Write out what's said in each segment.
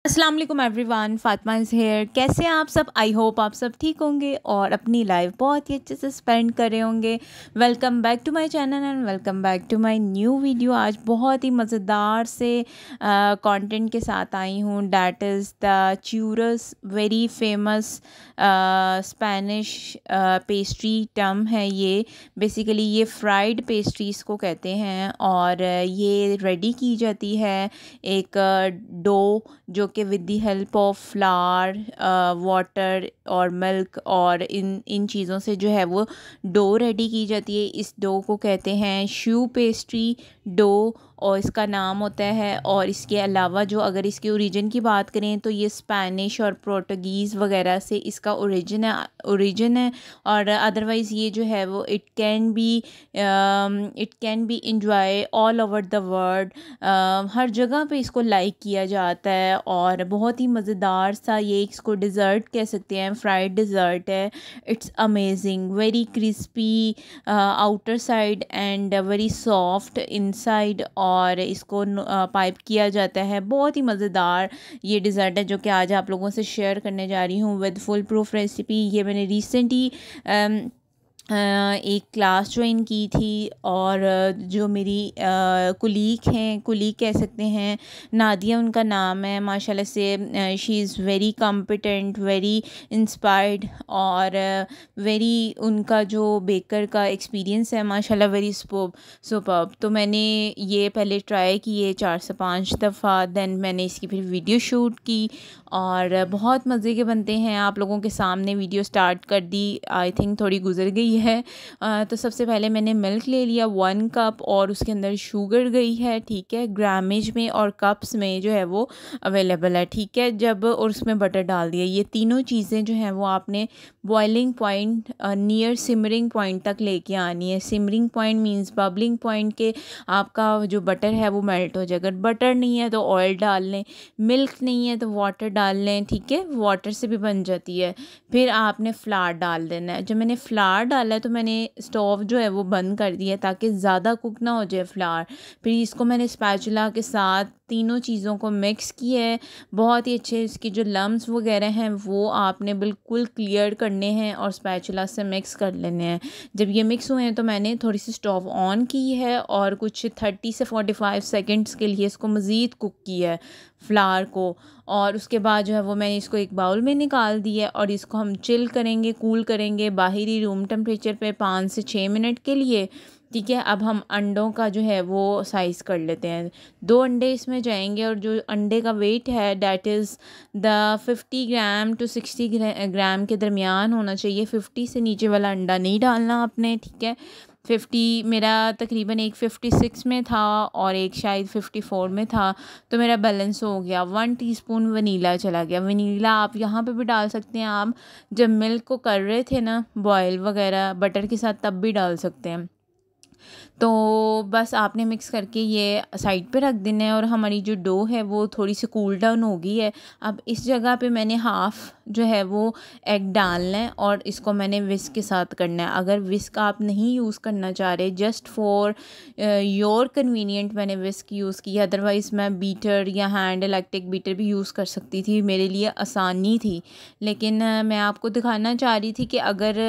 अस्सलाम वालेकुम everyone, Fatima is here. कैसे हैं आप सब? आई होप आप सब ठीक होंगे और अपनी लाइफ बहुत ही अच्छे से स्पेंड कर रहे होंगे। Welcome back to my channel and welcome back to my new video. आज बहुत ही मज़ेदार से कंटेंट के साथ आई हूँ। That is the churros, very famous Spanish pastry term है ये। बेसिकली ये फ्राइड पेस्ट्रीज़ को कहते हैं और ये रेडी की जाती है एक डो जो कि with the help of flower, water और मिल्क और इन चीज़ों से जो है वो डो रेडी की जाती है। इस डो को कहते हैं शू पेस्ट्री डो और इसका नाम होता है। और इसके अलावा जो अगर इसके ओरिजिन की बात करें तो ये स्पेनिश और पोर्टुगीज़ वगैरह से इसका ओरिजिन है। और अदरवाइज़ ये जो है वो it can be enjoy all over the world. हर जगह पे इसको लाइक किया जाता है और बहुत ही मज़ेदार सा ये इसको डिज़र्ट कह सकते हैं, फ्राइड डिज़र्ट है। It's amazing, very crispy outer side and very soft inside. और इसको पाइप किया जाता है। बहुत ही मज़ेदार ये डिज़र्ट है जो कि आज आप लोगों से शेयर करने जा रही हूँ विद फुल प्रूफ रेसिपी। ये मैंने रिसेंटली एक क्लास ज्वाइन की थी और जो मेरी कुलीग कह सकते हैं, नादिया उनका नाम है। माशाल्लाह से she is very competent, very inspired और वेरी उनका जो बेकर का एक्सपीरियंस है माशाल्लाह वेरी सुपर्ब। तो मैंने ये पहले ट्राई किए 4 से 5 दफ़ा, देन मैंने इसकी फिर वीडियो शूट की और बहुत मज़े के बनते हैं। आप लोगों के सामने वीडियो स्टार्ट कर दी, आई थिंक थोड़ी गुजर गई है। तो सबसे पहले मैंने मिल्क ले लिया 1 कप और उसके अंदर शुगर गई है, ठीक है, ग्रामेज में और कप्स में जो है वो अवेलेबल है, ठीक है। जब और उसमें बटर डाल दिया। ये तीनों चीज़ें जो हैं वो आपने boiling point near simmering point तक लेके आनी है। Simmering point means bubbling point के आपका जो बटर है वो मेल्ट हो जाए। अगर बटर नहीं है तो ऑयल डाल लें, मिल्क नहीं है तो वाटर डाल लें, ठीक है, वाटर से भी बन जाती है। फिर आपने फ्लावर डाल देना है। जब मैंने फ्लावर डाला है तो मैंने स्टोव जो है वो बंद कर दिया ताकि ज़्यादा कुक ना हो जाए फ्लावर। फिर इसको मैंने स्पैचुला के साथ तीनों चीज़ों को मिक्स किया है बहुत ही अच्छे। इसकी जो लम्स वगैरह हैं वो आपने बिल्कुल क्लियर करने हैं और स्पैचुला से मिक्स कर लेने हैं। जब ये मिक्स हुए हैं तो मैंने थोड़ी सी स्टोव ऑन की है और कुछ 30 से 45 सेकंड्स के लिए इसको मज़ीद कुक किया है फ्लावर को। और उसके बाद जो है वो मैंने इसको एक बाउल में निकाल दिया और इसको हम चिल करेंगे, कूल करेंगे बाहरी रूम टेम्परेचर पे 5 से 6 मिनट के लिए, ठीक है। अब हम अंडों का जो है वो साइज़ कर लेते हैं। 2 अंडे इसमें जाएंगे और जो अंडे का वेट है that is the 50 gram to 60 gram के दरमियान होना चाहिए। 50 से नीचे वाला अंडा नहीं डालना आपने, ठीक है। 50 मेरा तकरीबन एक 56 में था और एक शायद 54 में था, तो मेरा बैलेंस हो गया। 1 टीस्पून वनीला चला गया। वनीला आप यहाँ पे भी डाल सकते हैं। आप जब मिल्क को कर रहे थे ना बॉयल वगैरह बटर के साथ तब भी डाल सकते हैं। तो बस आपने मिक्स करके ये साइड पे रख देना है और हमारी जो डो है वो थोड़ी सी कूल डाउन हो गई है। अब इस जगह पे मैंने हाफ़ जो है वो एग डालना है और इसको मैंने विस्क के साथ करना है। अगर विस्क आप नहीं यूज़ करना चाह रहे, जस्ट फॉर योर कन्वीनियंट मैंने विस्क यूज़ किया, अदरवाइज़ मैं बीटर या हैंड इलेक्ट्रिक बीटर भी यूज़ कर सकती थी, मेरे लिए आसानी थी। लेकिन मैं आपको दिखाना चाह रही थी कि अगर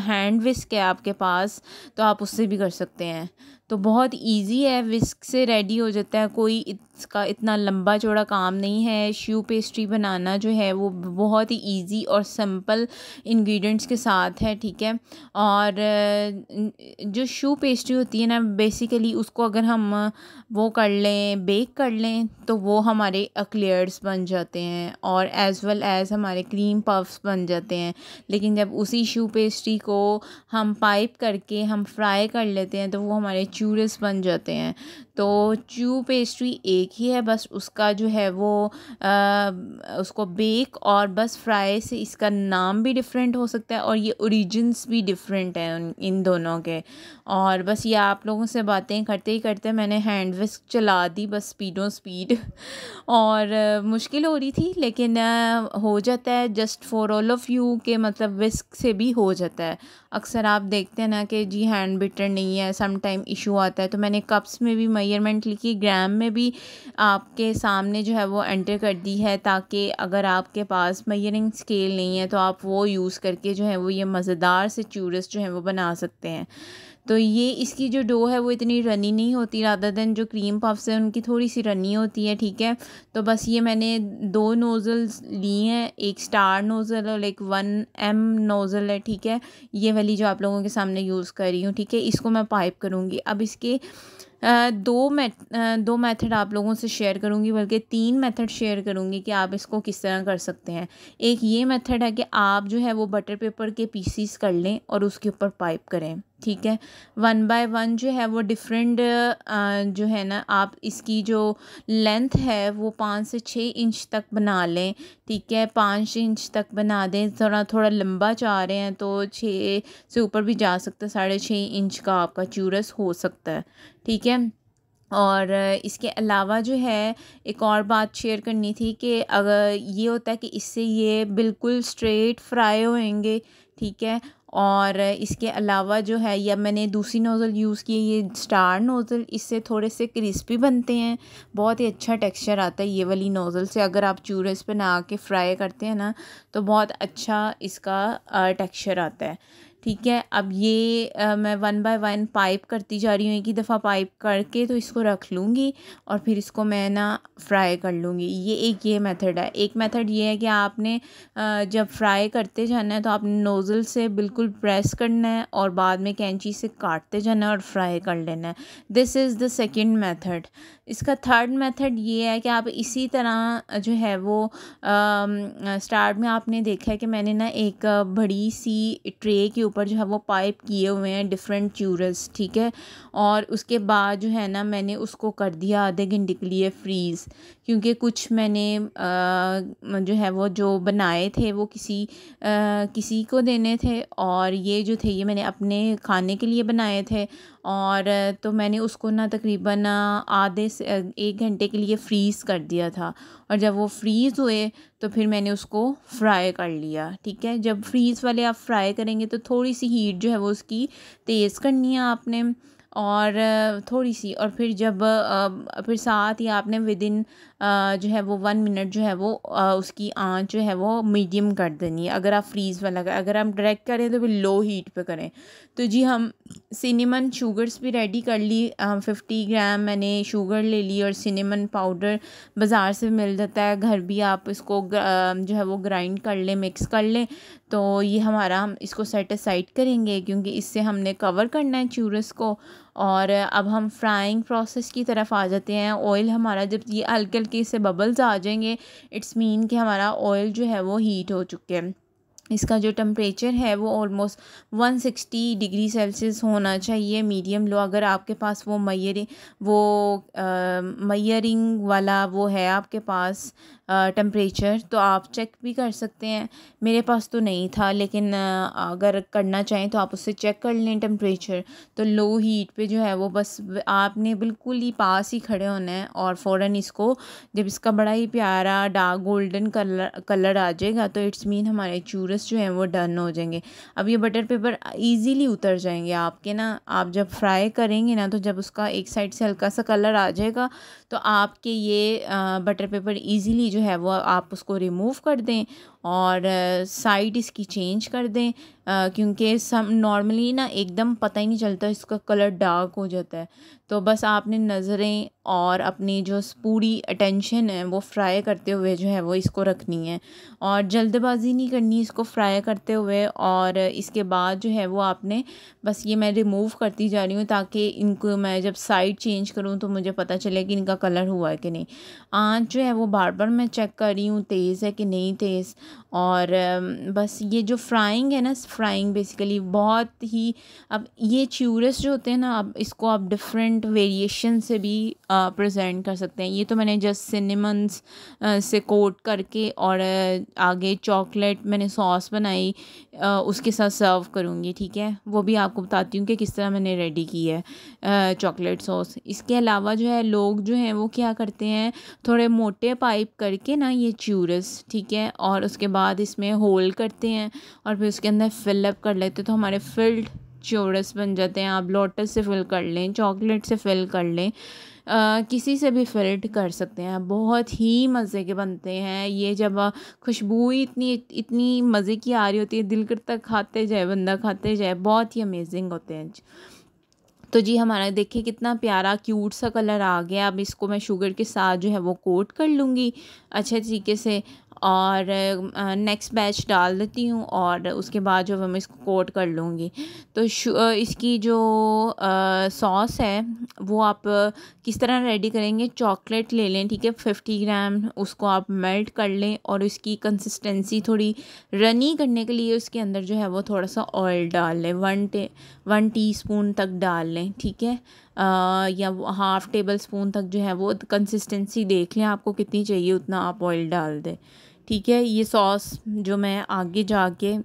हैंड विस्क है आपके पास तो आप उससे भी कर सकते हैं। तो बहुत इजी है, विस्क से रेडी हो जाता है, कोई इसका इतना लंबा चौड़ा काम नहीं है। शू पेस्ट्री बनाना जो है वो बहुत ही इजी और सिंपल इंग्रेडिएंट्स के साथ है, ठीक है। और जो शू पेस्ट्री होती है ना बेसिकली उसको अगर हम वो कर लें, बेक कर लें, तो वो हमारे एक्लेयर्स बन जाते हैं और एज़ वेल एज़ हमारे क्रीम पफ्स बन जाते हैं। लेकिन जब उसी शू पेस्ट्री को हम पाइप करके हम फ्राई कर लेते हैं तो वो हमारे चूरस बन जाते हैं। तो चू पेस्ट्री एक ही है, बस उसका जो है वो उसको बेक और बस फ्राई से इसका नाम भी डिफरेंट हो सकता है और ये ओरिजिन्स भी डिफरेंट हैं इन दोनों के। और बस ये आप लोगों से बातें करते ही करते मैंने हैंड विस्क चला दी बस स्पीड और मुश्किल हो रही थी लेकिन हो जाता है, just for all of you के मतलब विस्क से भी हो जाता है। अक्सर आप देखते हैं ना कि जी हैंड बिटर नहीं है, सम टाइम इशू आता है, तो मैंने कप्स में भी मैं मेजरमेंट लिखी ग्राम में भी आपके सामने जो है वो एंटर कर दी है, ताकि अगर आपके पास मेजरिंग स्केल नहीं है तो आप वो यूज़ करके जो है वो ये मज़ेदार से चूरस जो है वो बना सकते हैं। तो ये इसकी जो डो है वो इतनी रनी नहीं होती, रादर देन जो क्रीम पफ्स हैं उनकी थोड़ी सी रनी होती है, ठीक है। तो बस ये मैंने 2 नोज़ल्स ली हैं, एक स्टार नोज़ल और एक 1M नोज़ल है, ठीक है। ये वाली जो आप लोगों के सामने यूज़ कर रही हूँ, ठीक है। इसको मैं पाइप करूँगी। अब इसके दो मेथड आप लोगों से शेयर करूँगी, बल्कि 3 मेथड शेयर करूँगी कि आप इसको किस तरह कर सकते हैं। एक ये मेथड है कि आप जो है वो बटर पेपर के पीसीस कर लें और उसके ऊपर पाइप करें, ठीक है। 1 बाय 1 जो है वो डिफरेंट जो है ना, आप इसकी जो लेंथ है वो 5 से 6 इंच तक बना लें, ठीक है। 5 इंच तक बना दें। थोड़ा लंबा चाह रहे हैं तो 6 से ऊपर भी जा सकता है, 6.5 इंच का आपका चूरस हो सकता है, ठीक है। और इसके अलावा जो है एक और बात शेयर करनी थी कि अगर ये होता है कि इससे ये बिल्कुल स्ट्रेट फ्राई होएंगे, ठीक है। और इसके अलावा जो है, या मैंने दूसरी नोज़ल यूज़ की है, ये स्टार नोज़ल, इससे थोड़े से क्रिस्पी बनते हैं, बहुत ही अच्छा टेक्सचर आता है ये वाली नोज़ल से। अगर आप चूरस बना के फ्राई करते हैं ना तो बहुत अच्छा इसका टेक्सचर आता है, ठीक है। अब ये मैं 1 बाय 1 पाइप करती जा रही हूँ, एक ही दफ़ा पाइप करके तो इसको रख लूँगी और फिर इसको मैं ना फ्राई कर लूँगी। ये मेथड है। एक मेथड ये है कि आपने जब फ्राई करते जाना है तो आपने नोज़ल से बिल्कुल प्रेस करना है और बाद में कैंची से काटते जाना है और फ्राई कर लेना है। This is the second method. इसका थर्ड मेथड ये है कि आप इसी तरह जो है वो स्टार्ट में आपने देखा है कि मैंने ना एक बड़ी सी ट्रे के ऊपर जो है वो पाइप किए हुए हैं डिफरेंट चूरस, ठीक है। और उसके बाद जो है ना मैंने उसको कर दिया आधे घंटे के लिए फ्रीज़, क्योंकि कुछ मैंने जो है वो जो बनाए थे वो किसी को देने थे, और ये जो थे ये मैंने अपने खाने के लिए बनाए थे। और तो मैंने उसको ना तकरीबन आधे से 1 घंटे के लिए फ्रीज़ कर दिया था, और जब वो फ्रीज़ हुए तो फिर मैंने उसको फ्राई कर लिया, ठीक है। जब फ्रीज़ वाले आप फ्राई करेंगे तो थोड़ी सी हीट जो है वो उसकी तेज़ करनी है आपने, और थोड़ी सी, और फिर जब फिर साथ ही आपने विदिन जो है वो 1 मिनट जो है वो उसकी आंच जो है वो मीडियम कर देनी है। अगर आप फ्रीज़ वाला अगर आप डायरेक्ट करें तो फिर लो हीट पे करें। तो जी हम सिनेमन शुगर्स भी रेडी कर ली। 50 ग्राम मैंने शुगर ले ली, और सिनेमन पाउडर बाज़ार से मिल जाता है, घर भी आप इसको जो है वो ग्राइंड कर लें, मिक्स कर लें। तो ये हमारा, हम इसको सेट असाइड करेंगे क्योंकि इससे हमने कवर करना है चूरस को। और अब हम फ्राइंग प्रोसेस की तरफ आ जाते हैं। ऑयल हमारा जब ये हल्के हल्के से बबल्स आ जाएंगे, इट्स मीन कि हमारा ऑयल जो है वो हीट हो चुके हैं। इसका जो टेम्परेचर है वो ऑलमोस्ट 160 डिग्री सेल्सियस होना चाहिए, मीडियम लो। अगर आपके पास वो मयरिंग वाला वो है आपके पास टेम्परेचर, तो आप चेक भी कर सकते हैं। मेरे पास तो नहीं था, लेकिन अगर करना चाहें तो आप उससे चेक कर लें टेम्परेचर। तो लो हीट पे जो है वो बस आपने बिल्कुल ही पास ही खड़े होना है, और फ़ौरन इसको, जब इसका बड़ा ही प्यारा डार्क गोल्डन कलर आ जाएगा तो इट्स मीन हमारे चूरस जो हैं वो डन हो जाएंगे। अब ये बटर पेपर इजीली उतर जाएंगे आपके ना, आप जब फ्राई करेंगे ना तो जब उसका एक साइड से हल्का सा कलर आ जाएगा तो आपके ये बटर पेपर इजीली जो है वो आप उसको रिमूव कर दें और साइड इसकी चेंज कर दें, क्योंकि सब नॉर्मली ना एकदम पता ही नहीं चलता, इसका कलर डार्क हो जाता है। तो बस आपने नज़रें और अपनी जो पूरी अटेंशन है वो फ्राई करते हुए जो है वो इसको रखनी है, और जल्दबाजी नहीं करनी इसको फ्राई करते हुए। और इसके बाद जो है वो आपने बस, ये मैं रिमूव करती जा रही हूँ ताकि इनको मैं जब साइड चेंज करूँ तो मुझे पता चले कि इनका कलर हुआ है कि नहीं। आँच जो है वो बार बार मैं चेक कर रही हूँ तेज़ है कि नहीं तेज़। और बस ये जो फ्राइंग है ना, फ्राइंग बेसिकली बहुत ही, अब ये चूरस जो होते हैं ना, अब इसको आप डिफरेंट वेरिएशन से भी प्रेजेंट कर सकते हैं। ये तो मैंने जस्ट सिनेमन्स से कोट करके, और आगे चॉकलेट मैंने सॉस बनाई, उसके साथ सर्व करूँगी, ठीक है। वो भी आपको बताती हूँ कि किस तरह मैंने रेडी की है चॉकलेट सॉस। इसके अलावा जो है लोग जो हैं वो क्या करते हैं, थोड़े मोटे पाइप करके ना ये चूरस, ठीक है, और उसके बाद इसमें होल करते हैं और फिर उसके अंदर फिलअप कर लेते हैं, तो हमारे फिल्ड चूरस बन जाते हैं। आप लोटस से फिल कर लें, चॉकलेट से फिल कर लें, किसी से भी फ़िल्ट कर सकते हैं, बहुत ही मज़े के बनते हैं ये। जब खुशबू ही इतनी इतनी मज़े की आ रही होती है, दिल करता है खाते जाए, बंदा खाते जाए, बहुत ही अमेजिंग होते हैं। तो जी हमारा देखिए कितना प्यारा क्यूट सा कलर आ गया। अब इसको मैं शुगर के साथ जो है वो कोट कर लूँगी अच्छे तरीके से, और नेक्स्ट बैच डाल देती हूँ और उसके बाद जो मैं इसको कोट कर लूँगी। तो इसकी जो सॉस है वो आप किस तरह रेडी करेंगे, चॉकलेट ले लें, ठीक है, 50 ग्राम, उसको आप मेल्ट कर लें और इसकी कंसिस्टेंसी थोड़ी रनी करने के लिए उसके अंदर जो है वो थोड़ा सा ऑयल डाल लें, 1 टीस्पून तक डाल लें, ठीक है, या हाफ़ टेबल स्पून तक जो है वो कंसिस्टेंसी देख लें आपको कितनी चाहिए उतना आप ऑयल डाल दें, ठीक है। ये सॉस जो मैं आगे जाके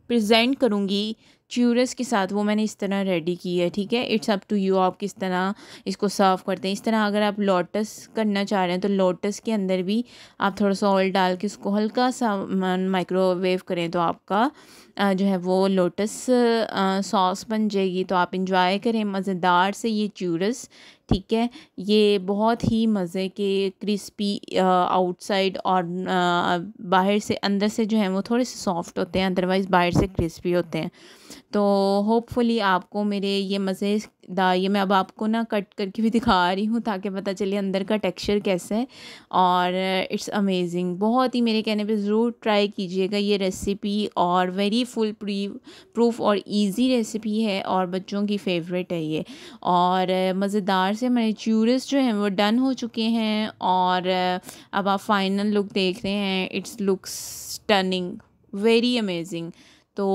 प्रेजेंट करूँगी च्यूरस के साथ, वो मैंने इस तरह रेडी की है, ठीक है। इट्स अप टू यू आप किस तरह इसको सर्व करते हैं। इस तरह अगर आप लोटस करना चाह रहे हैं तो लोटस के अंदर भी आप थोड़ा सा ऑयल डाल के उसको हल्का सा माइक्रोवेव करें तो आपका जो है वो लोटस सॉस बन जाएगी। तो आप इंजॉय करें मज़ेदार से ये च्यूरस, ठीक है। ये बहुत ही मज़े के क्रिस्पी आउटसाइड और बाहर से, अंदर से जो है वो थोड़े से सॉफ्ट होते हैं, अदरवाइज़ बाहर से क्रिस्पी होते हैं। तो होपफुली आपको मेरे ये मज़ेदार, ये मैं अब आपको ना कट करके भी दिखा रही हूँ ताकि पता चले अंदर का टेक्सचर कैसा है, और इट्स अमेजिंग। बहुत ही मेरे कहने पे ज़रूर ट्राई कीजिएगा ये रेसिपी, और वेरी फुल प्रूफ और इजी रेसिपी है और बच्चों की फेवरेट है ये। और मज़ेदार से हमारे च्यूरस जो हैं वो डन हो चुके हैं, और अब आप फाइनल लुक देख रहे हैं। It's looks stunning, very amazing. तो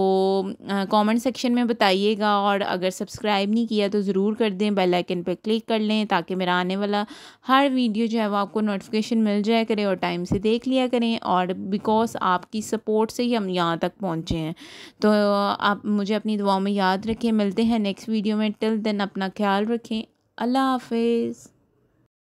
कमेंट सेक्शन में बताइएगा, और अगर सब्सक्राइब नहीं किया तो ज़रूर कर दें, बेल आइकन पे क्लिक कर लें ताकि मेरा आने वाला हर वीडियो जो है वो आपको नोटिफिकेशन मिल जाया करे और टाइम से देख लिया करें। और बिकॉज़ आपकी सपोर्ट से ही हम यहाँ तक पहुँचे हैं। तो आप मुझे अपनी दुआओं में याद रखें। मिलते हैं नेक्स्ट वीडियो में। टिल देन अपना ख्याल रखें। अल्लाह हाफिज़।